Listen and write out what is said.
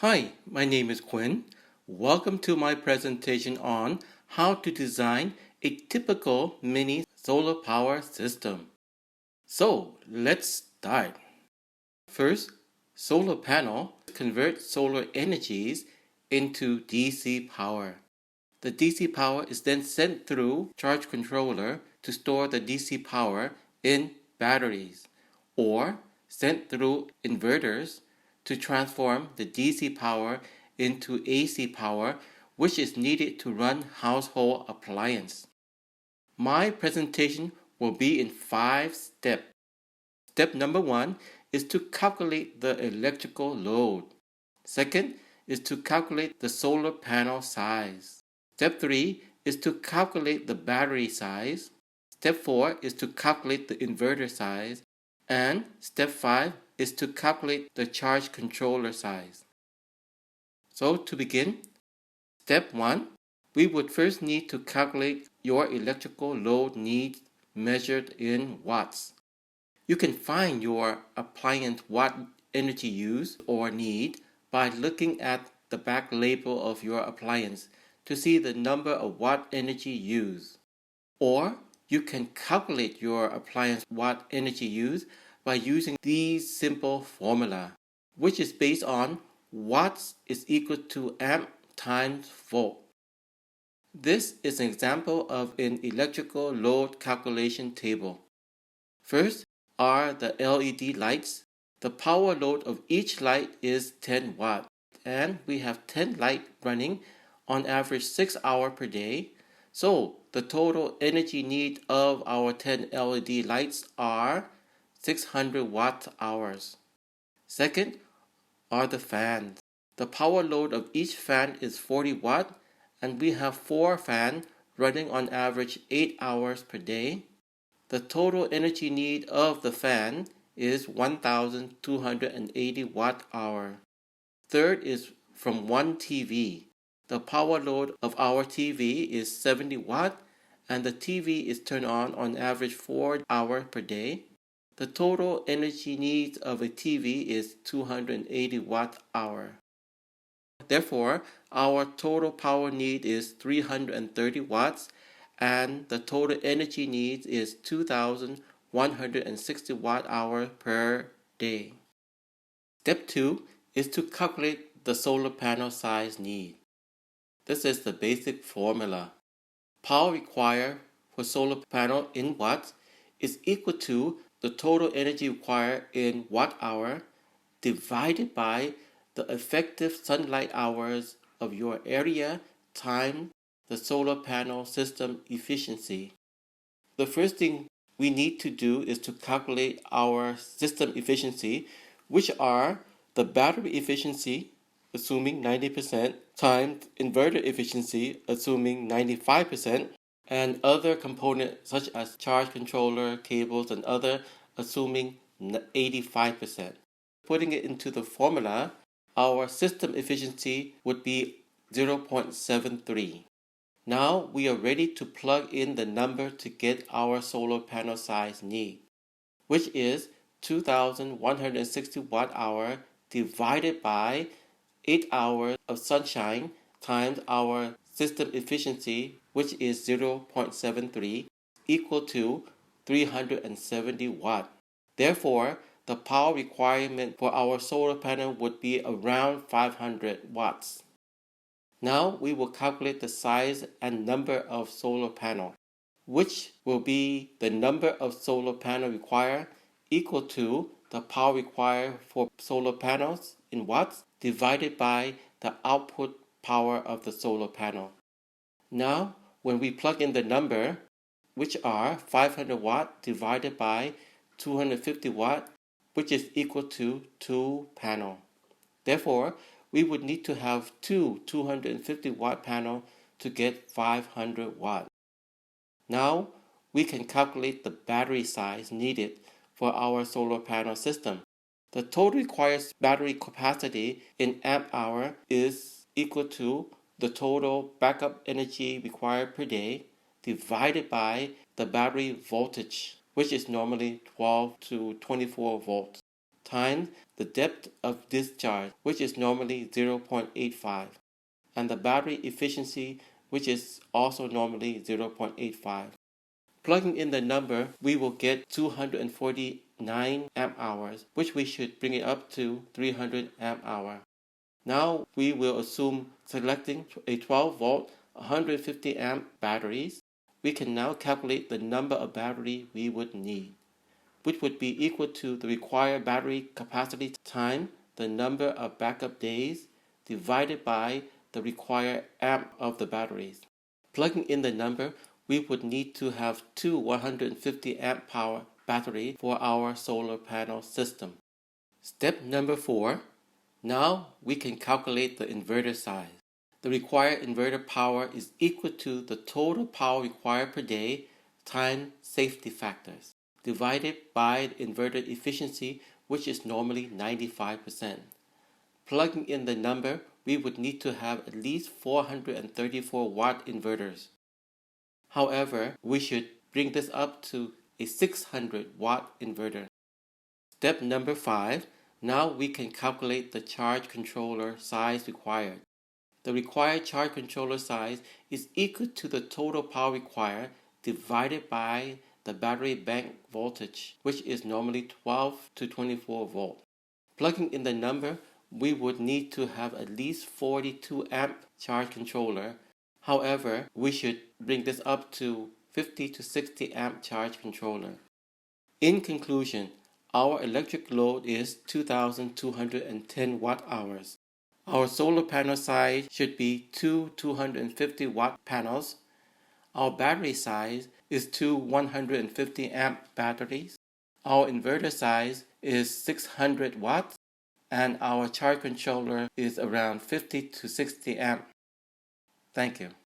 Hi, my name is Quyen. Welcome to my presentation on how to design a typical mini solar power system. So let's start. First, solar panel converts solar energies into DC power. The DC power is then sent through charge controller to store the DC power in batteries or sent through inverters to transform the DC power into AC power, which is needed to run household appliances. My presentation will be in 5 steps. Step number 1 is to calculate the electrical load. Second is to calculate the solar panel size. Step 3 is to calculate the battery size. Step 4 is to calculate the inverter size. And step 5 is to calculate the charge controller size. So to begin, step 1, we would first need to calculate your electrical load needs measured in watts. You can find your appliance watt energy use or need by looking at the back label of your appliance to see the number of watt energy used. Or you can calculate your appliance watt energy use by using these simple formula, which is based on watts is equal to amp times volt. This is an example of an electrical load calculation table. First are the LED lights. The power load of each light is 10 watts, and we have 10 lights running on average 6 hours per day. So the total energy need of our 10 LED lights are 600 watt hours. Second are the fans. The power load of each fan is 40 watt, and we have 4 fans running on average 8 hours per day. The total energy need of the fan is 1280 watt hour. Third is from one TV. The power load of our TV is 70 watt and the TV is turned on average 4 hours per day. The total energy needs of a TV is 280 watt hour. Therefore, our total power need is 330 watts and the total energy needs is 2160 watt hour per day. Step 2 is to calculate the solar panel size need. This is the basic formula. Power required for solar panel in watts is equal to the total energy required in watt hour divided by the effective sunlight hours of your area times the solar panel system efficiency. The first thing we need to do is to calculate our system efficiency, which are the battery efficiency, assuming 90%, times inverter efficiency, assuming 95%, and other components such as charge controller, cables, and other, assuming 85%. Putting it into the formula, our system efficiency would be 0.73. Now we are ready to plug in the number to get our solar panel size need, which is 2160 watt hour divided by 8 hours of sunshine times our system efficiency, which is 0.73, equal to 370 watt. Therefore, the power requirement for our solar panel would be around 500 watts. Now we will calculate the size and number of solar panel, which will be the number of solar panel required equal to the power required for solar panels in watts divided by the output power of the solar panel. Now, when we plug in the number, which are 500 watt divided by 250 watt, which is equal to 2 panel. Therefore, we would need to have two 250 watt panel to get 500 watt. Now, we can calculate the battery size needed for our solar panel system. The total required battery capacity in amp hour is equal to the total backup energy required per day divided by the battery voltage, which is normally 12 to 24 volts. times the depth of discharge, which is normally 0.85, and the battery efficiency, which is also normally 0.85. Plugging in the number, we will get 249 amp hours, which we should bring it up to 300 amp hour. Now we will assume selecting a 12 volt 150 amp batteries. We can now calculate the number of battery we would need, which would be equal to the required battery capacity times the number of backup days divided by the required amp of the batteries. Plugging in the number, we would need to have two 150 amp power batteries for our solar panel system. Step number 4. Now we can calculate the inverter size. The required inverter power is equal to the total power required per day times safety factors, divided by the inverter efficiency, which is normally 95%. Plugging in the number, we would need to have at least 434 watt inverters. However, we should bring this up to a 600 watt inverter. Step number 5. Now we can calculate the charge controller size required. The required charge controller size is equal to the total power required divided by the battery bank voltage, which is normally 12 to 24 volt. Plugging in the number, we would need to have at least 42 amp charge controller. However, we should bring this up to 50 to 60 amp charge controller. In conclusion, our electric load is 2,210 watt hours. Our solar panel size should be two 250 watt panels. Our battery size is two 150 amp batteries. Our inverter size is 600 watts, and our charge controller is around 50 to 60 amp. Thank you.